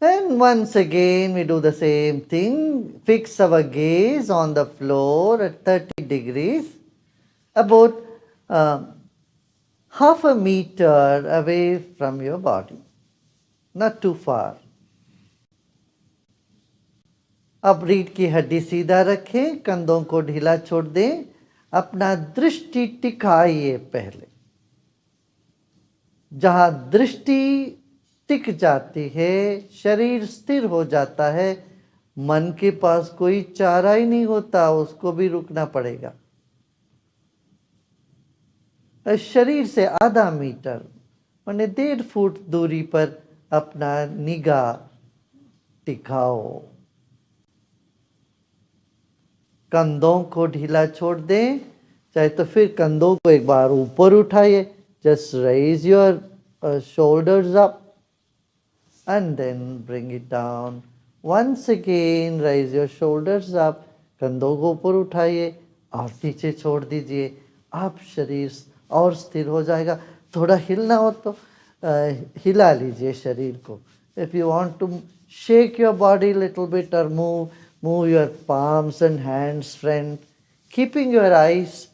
And once again, we do the same thing. Fix our gaze on the floor at 30 degrees, about uh, half a meter away from your body, not too far. अब रीढ़ की हड्डी सीधा रखें, कंधों को ढीला छोड़ दें, अपना दृष्टि टिकाइए पहले। जहां दृष्टि टिक जाती है, शरीर स्थिर हो जाता है, मन के पास कोई चारा ही नहीं होता, उसको भी रुकना पड़ेगा। शरीर से आधा मीटर माने 1.5 फुट दूरी पर अपना निगाह टिकाओ। कंधों को ढीला छोड़ दें, चाहे तो फिर कंधों को एक बार ऊपर उठाइए। Just raise your shoulders up and then bring it down. Once again raise your shoulders up. कंधों को ऊपर उठाइए और नीचे छोड़ दीजिए। आप शरीर और स्थिर हो जाएगा। थोड़ा हिलना हो तो हिला लीजिए शरीर को। If you want to shake your body little bit or move your palms and hands front, keeping your eyes,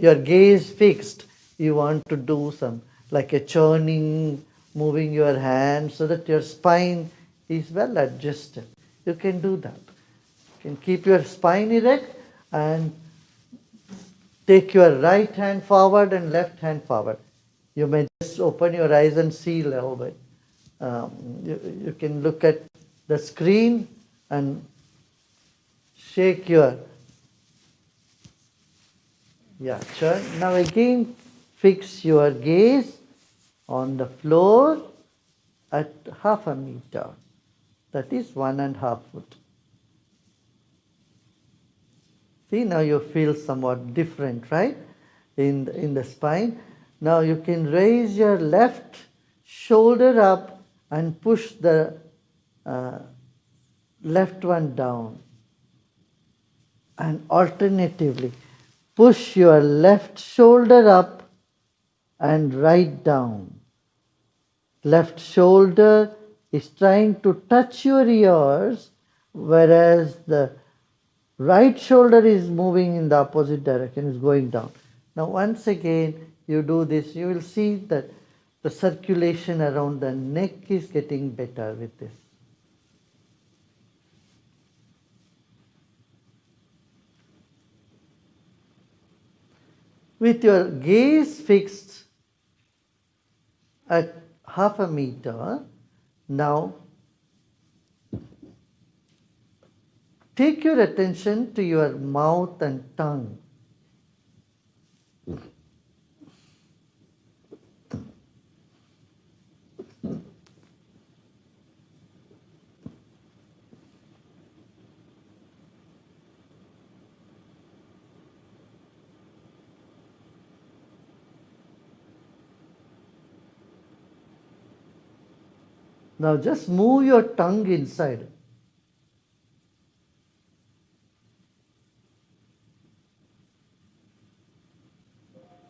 your gaze fixed. You want to do some like a churning, moving your hands so that your spine is well adjusted. You can do that. You can keep your spine erect and take your right hand forward and left hand forward. You may just open your eyes and see a little bit. You can look at the screen and shake your, turn. Now again, fix your gaze on the floor at half a meter. That is 1.5 foot. See, now you feel somewhat different, right? In the spine. Now you can raise your left shoulder up and push the left one down. And alternatively, push your left shoulder up and right down. Left shoulder is trying to touch your ears, whereas the right shoulder is moving in the opposite direction, is going down. Now once again you do this, you will see that the circulation around the neck is getting better with this. With your gaze fixed at half a meter, now take your attention to your mouth and tongue. Now just move your tongue inside.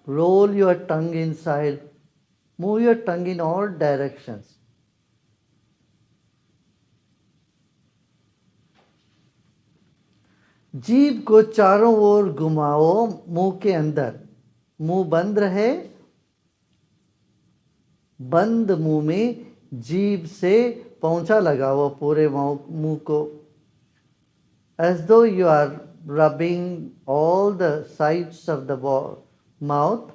Roll your tongue inside. Move your tongue in all directions. जीभ को चारों ओर घुमाओ मुंह के अंदर। मुंह बंद रहे। बंद मुंह में जीभ से पोंछा लगाओ पूरे मुंह को। As though you are rubbing all the sides of the mouth,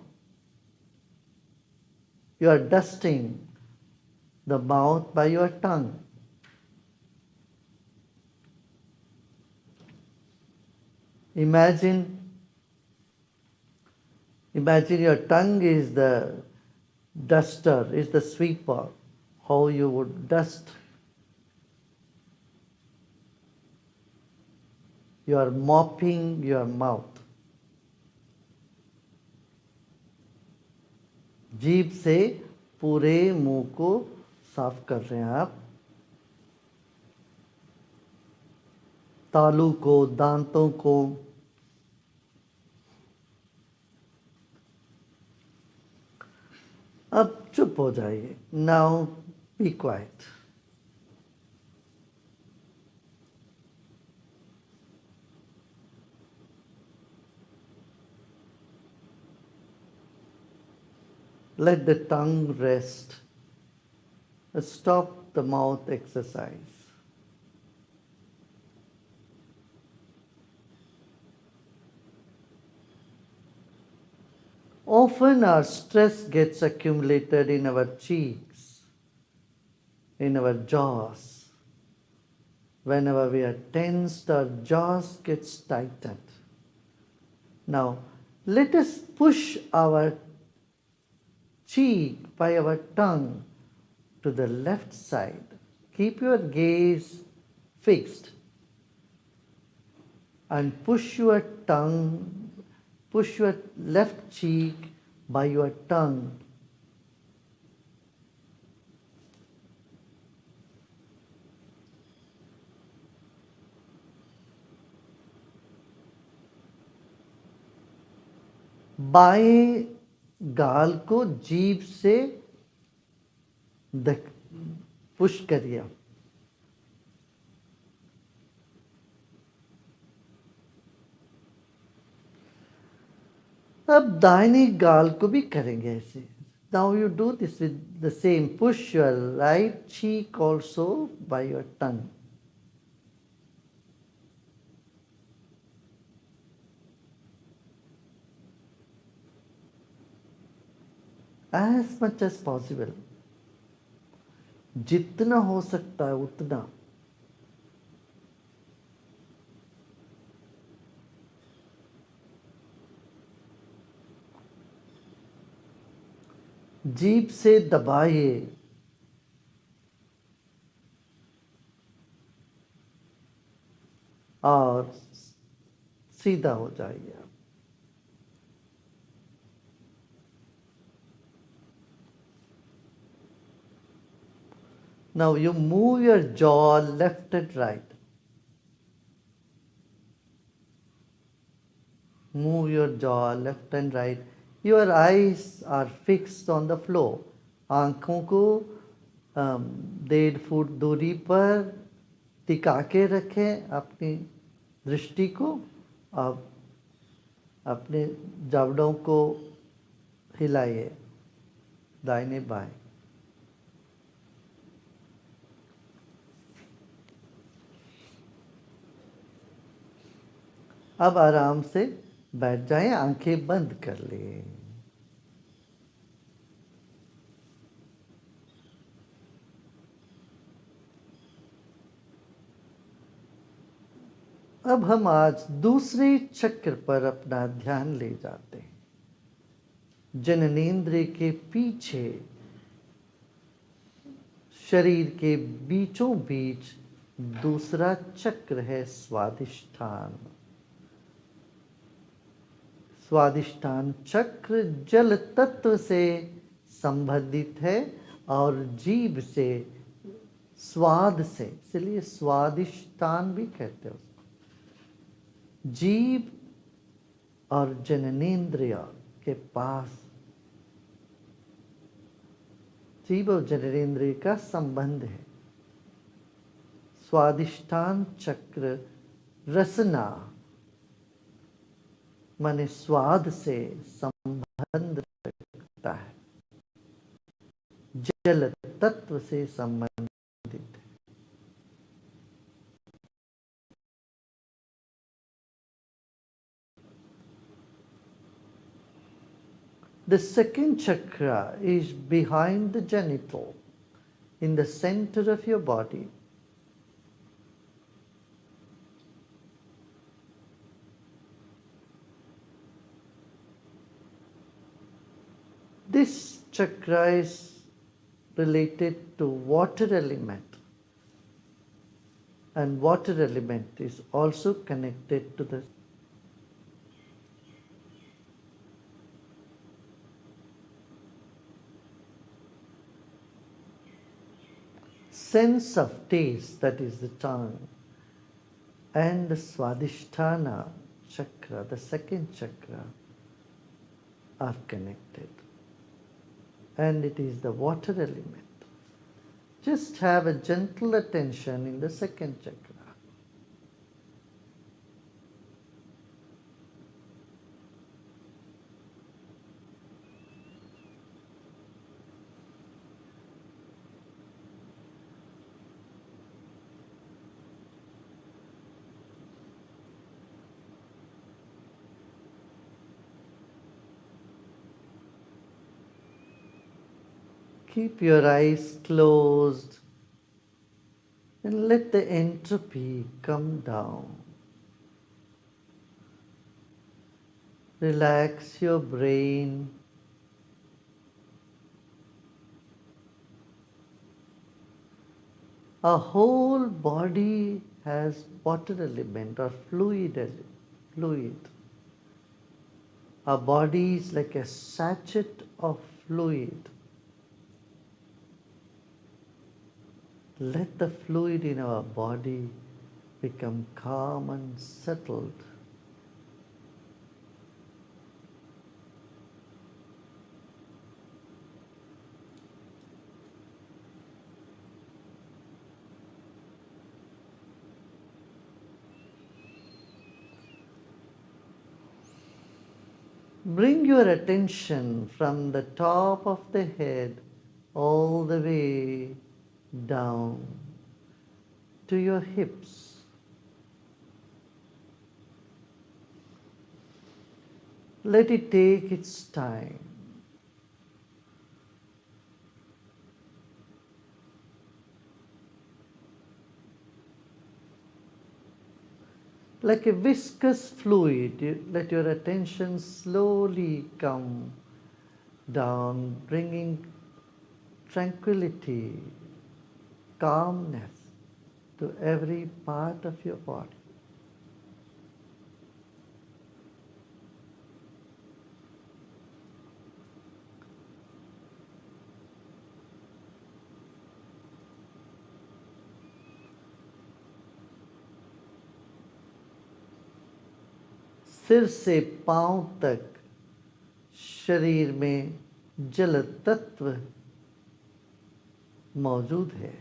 you are dusting the mouth by your tongue. Imagine your tongue is the duster, is the sweeper, how you would dust. You are mopping your mouth. जीभ से पूरे मुंह को साफ कर रहे हैं आप। तालू को, दांतों को। अब चुप हो जाइए। Now Be quiet. Let the tongue rest. Stop the mouth exercise. Often our stress gets accumulated in our cheeks, in our jaws. Whenever we are tensed, our jaws gets tightened. Now, let us push our cheek by our tongue to the left side. Keep your gaze fixed and push your tongue, push your left cheek by your tongue. बाएं गाल को जीभ से push करिए. अब दाहिने गाल को भी करेंगे ऐसे. Now you do this with the same. Push your right cheek also by your tongue. As much as possible. जितना हो सकता है उतना. जीभ से दबाइए. और सीधा हो जाइए. Now you move your jaw left and right. Move your jaw left and right. Your eyes are fixed on the floor. आँखों को 1.5 फुट दूरी पर टिका के रखें अपनी दृष्टि को. अब अपने जबड़ों को हिलाइए दाहिने बाएं. अब आराम से बैठ जाएं, आंखें बंद कर लें. अब हम आज दूसरे चक्र पर अपना ध्यान ले जाते हैं. जननेंद्रिय के पीछे शरीर के बीचों बीच दूसरा चक्र है स्वादिष्ठान. स्वादिष्ठान चक्र जल तत्व से संबंधित है और जीभ से, स्वाद से, इसलिए स्वादिष्ठान भी कहते हैं. जीभ और जननेंद्रिय के पास, जीभ और जननेंद्रिय का संबंध है. स्वादिष्ठान चक्र रसना माने स्वाद से संबंध रखता है, जल तत्व से संबंधित है. The second chakra is behind the genital, in the center of your body. This chakra is related to water element, and water element is also connected to the sense of taste, that is the tongue, and the Swadhisthana chakra, the second chakra, are connected. And it is the water element. Just have a gentle attention in the second chakra. Keep your eyes closed and let the entropy come down. Relax your brain. Our whole body has water element or fluid. Our body is like a sachet of fluid. Let the fluid in our body become calm and settled. Bring your attention from the top of the head all the way down to your hips. Let it take its time. Like a viscous fluid, let your attention slowly come down, bringing tranquility, calmness to every part of your body. सिर से पांव तक शरीर में जल तत्व मौजूद है।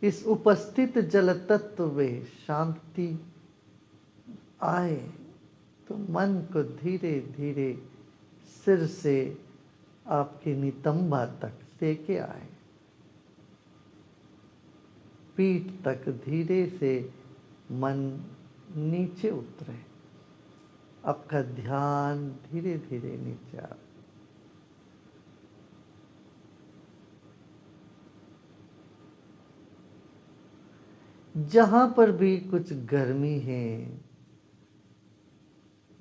इस उपस्थित जल तत्व में शांति आए तो मन को धीरे धीरे सिर से आपके नितंबा तक लेके आए। पीठ तक धीरे से मन नीचे उतरे। आपका ध्यान धीरे धीरे नीचे आ। जहां पर भी कुछ गर्मी है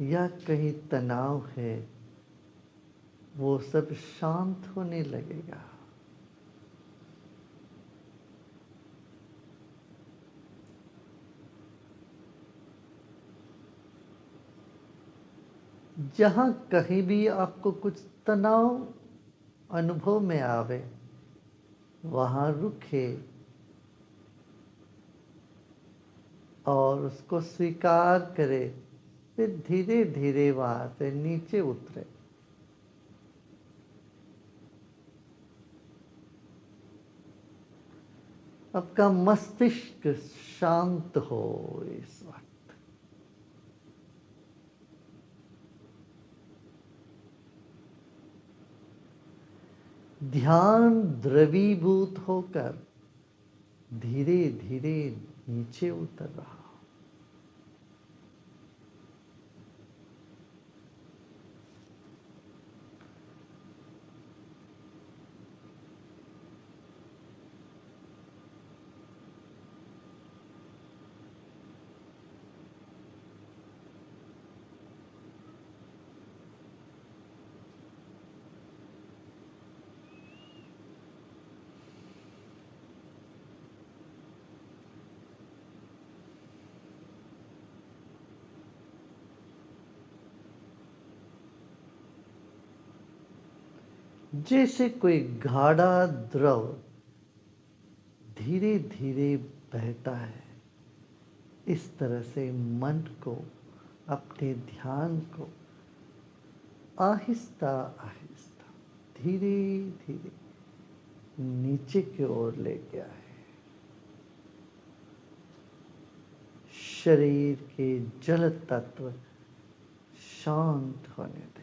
या कहीं तनाव है, वो सब शांत होने लगेगा। जहां कहीं भी आपको कुछ तनाव अनुभव में आवे, वहां रुके और उसको स्वीकार करे, फिर धीरे धीरे वहां से नीचे उतरे। आपका मस्तिष्क शांत हो इस वक्त। ध्यान द्रवीभूत होकर धीरे धीरे नीचे उतर रहा। जैसे कोई गाढ़ा द्रव धीरे धीरे बहता है, इस तरह से मन को, अपने ध्यान को आहिस्ता आहिस्ता धीरे धीरे नीचे की ओर लेके आए। शरीर के जल तत्व शांत होने दें।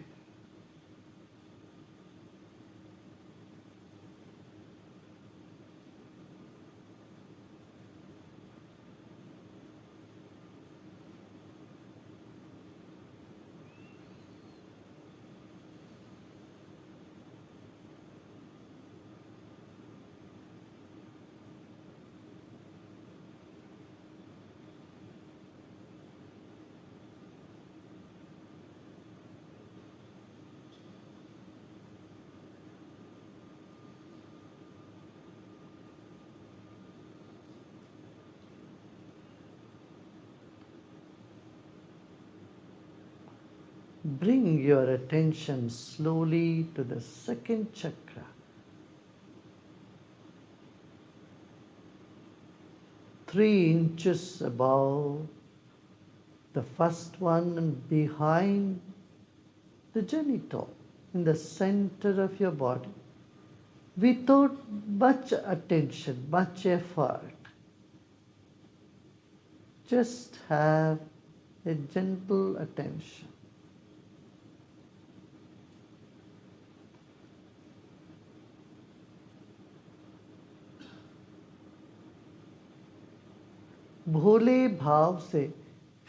Bring your attention slowly to the second chakra. 3 inches above the first one and behind the genital, in the center of your body, without much attention, much effort. Just have a gentle attention. भोले भाव से,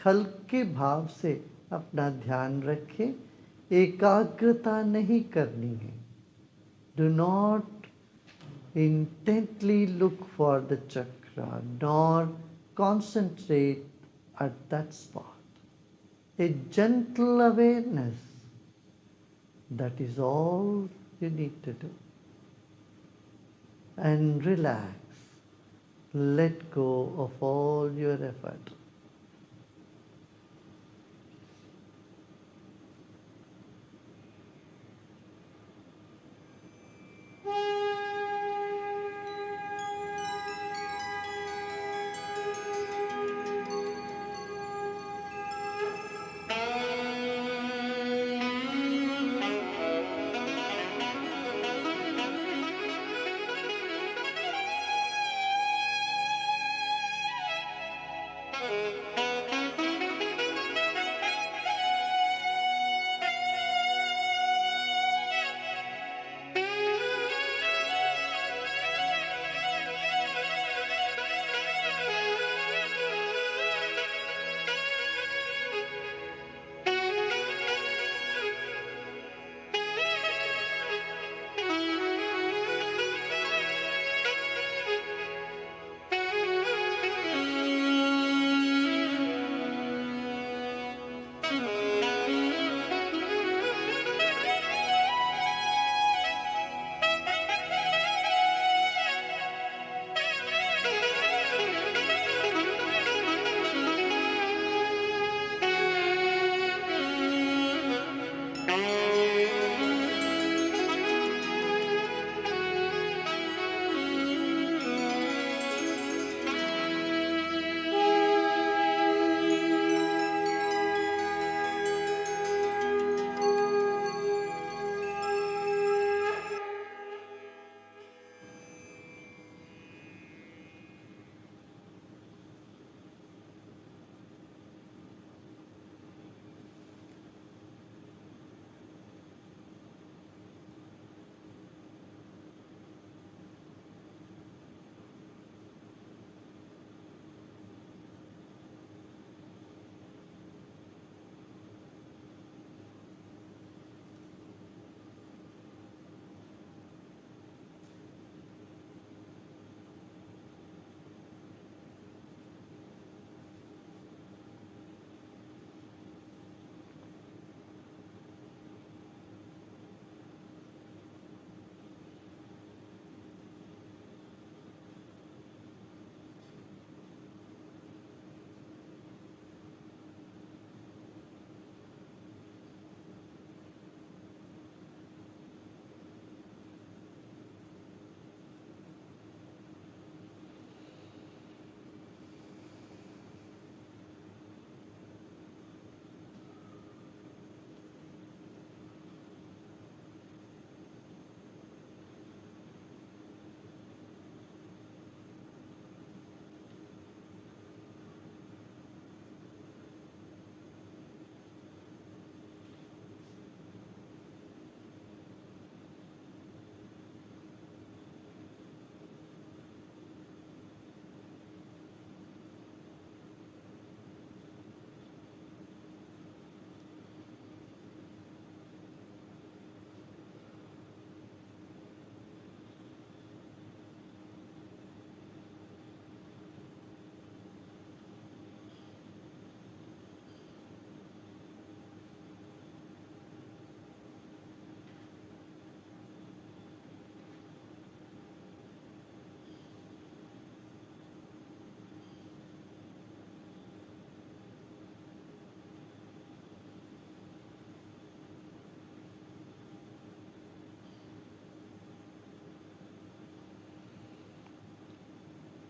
हल्के भाव से अपना ध्यान रखें। एकाग्रता नहीं करनी है। Do not intently look for the chakra nor concentrate at that spot. A gentle awareness, that is all you need to do. And relax. Let go of all your effort.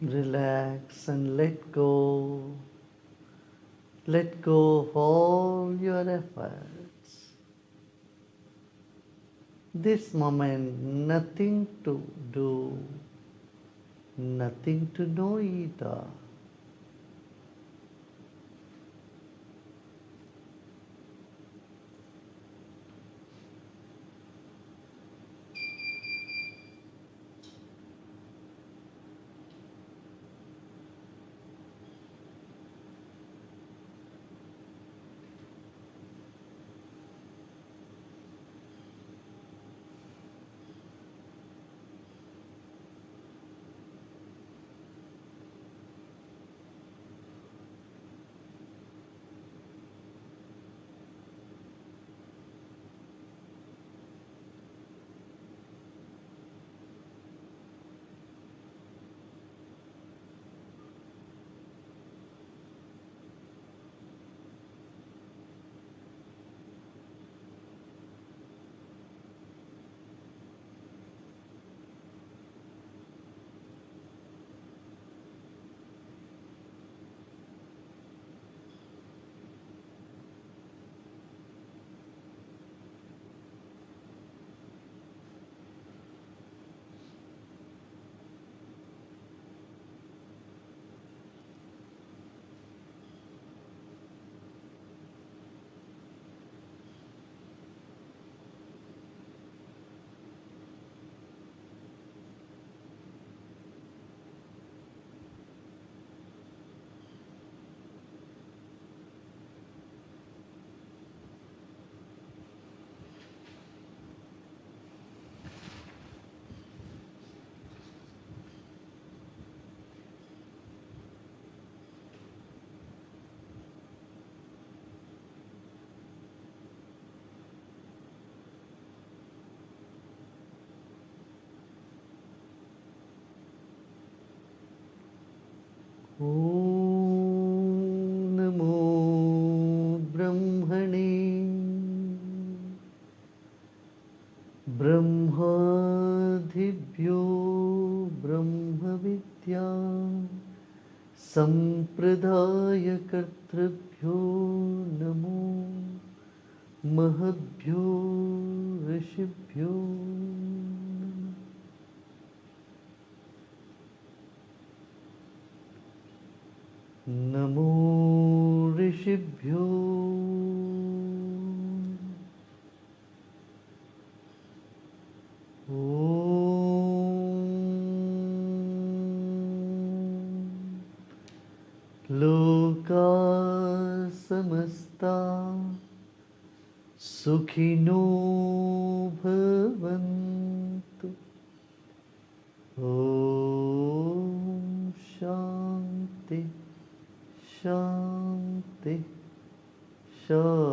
Relax and let go. Let go of all your efforts. This moment, nothing to do, nothing to know either. ॐ नमो ब्रह्मणे ब्रह्मादिभ्यो ब्रह्मविद्या सम्प्रदायकर्तृभ्यो नमो महद्भ्यो ऋषिभ्यो नमो ऋषिभ्यो लोका समस्ता सुखिनो भवन्तु। ॐ शान्ति शान्ति शान्ति।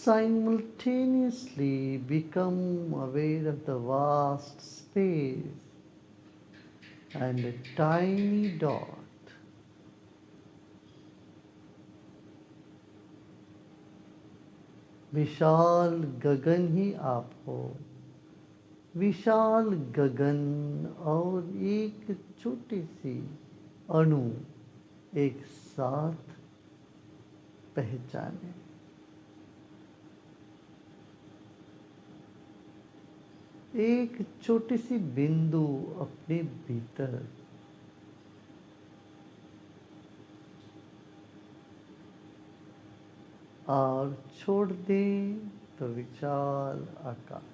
simultaneously become aware of the vast space and a tiny dot. विशाल गगन ही आप हो, विशाल गगन और एक छोटी सी अणु एक साथ पहचाने। एक छोटी सी बिंदु अपने भीतर और छोड़ दें तो विशाल आकाश।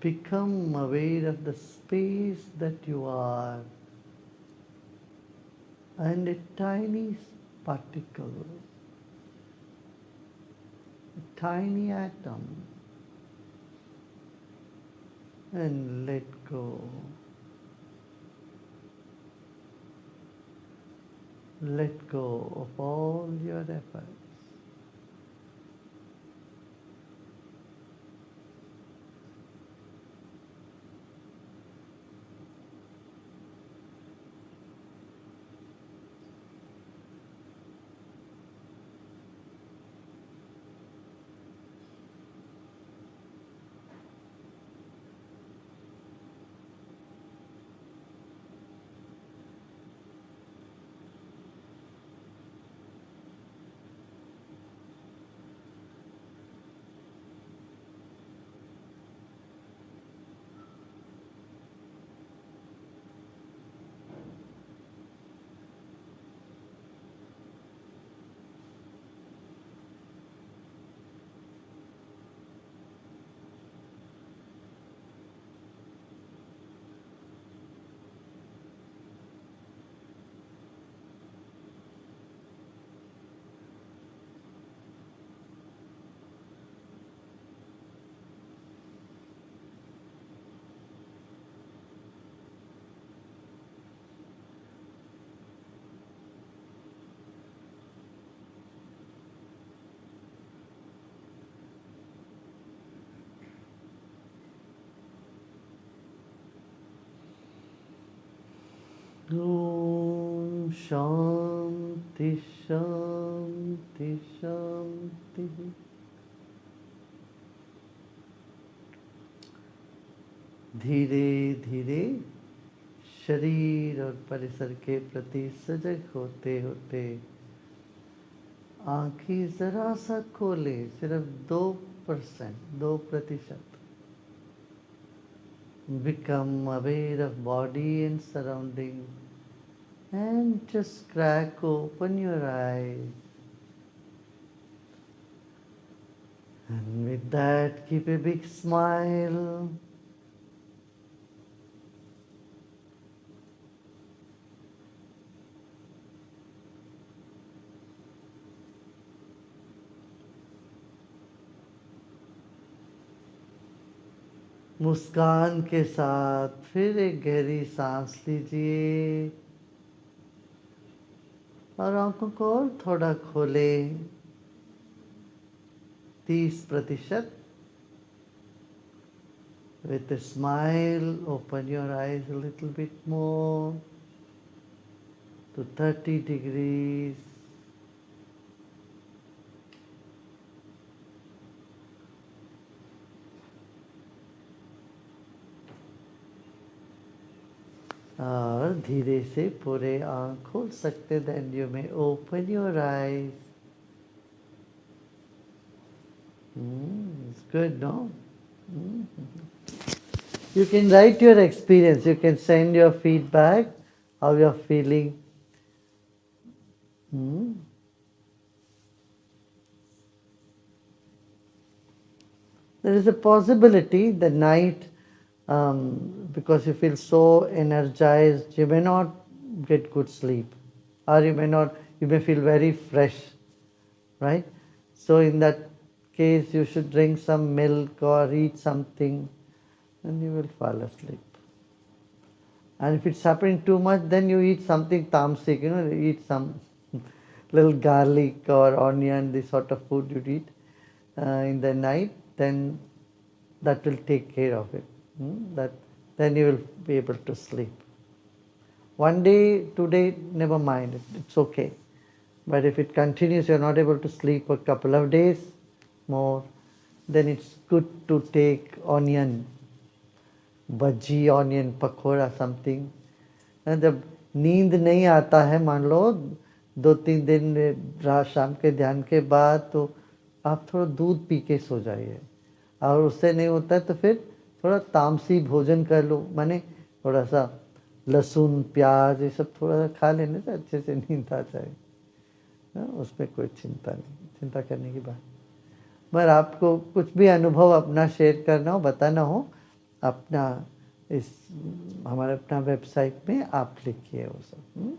Become aware of the space that you are and a tiny particle, a tiny atom, and let go. Let go of all your efforts. Om Shanti Shanti Shanti। धीरे धीरे शरीर और परिसर के प्रति सजग होते होते आंखें जरा सा खोले, सिर्फ 2%। Become aware of body and surrounding and just crack open your eyes. And with that, keep a big smile. मुस्कान के साथ फिर एक गहरी सांस लीजिए और आंखों को और थोड़ा खोले। 30%। With a smile, open your eyes a little bit more to 30 degrees. और धीरे से पूरे आँख खोल सकते, then you may open your eyes. It's good, no? You can write your experience. You can send your feedback, how you're feeling. There is a possibility the night, because you feel so energized, you may not get good sleep, or you may feel very fresh, right? So in that case, you should drink some milk or eat something, and you will fall asleep. And if it's happening too much, then you eat something tamasic, you eat some little garlic or onion, this sort of food you eat in the night, then that will take care of it. Then you will be able to sleep. One day, 2 days, never mind, it's okay. But if it continues, you're not able to sleep for a couple of days more, then it's good to take onion, bhaji, onion, pakora, something. And जब नींद नहीं आता है, मान लो 2-3 दिन रात शाम के ध्यान के बाद, तो आप थोड़ा दूध पी के सो जाइए. और उससे नहीं होता है तो फिर थोड़ा तामसी भोजन कर लो, माने थोड़ा सा लहसुन, प्याज, ये सब थोड़ा सा खा लेने से अच्छे से नींद आ जाए. उसमें कोई चिंता नहीं, चिंता करने की बात. मगर आपको कुछ भी अनुभव अपना शेयर करना हो, बताना हो, अपना इस हमारे अपना वेबसाइट में आप लिखिए वो सब.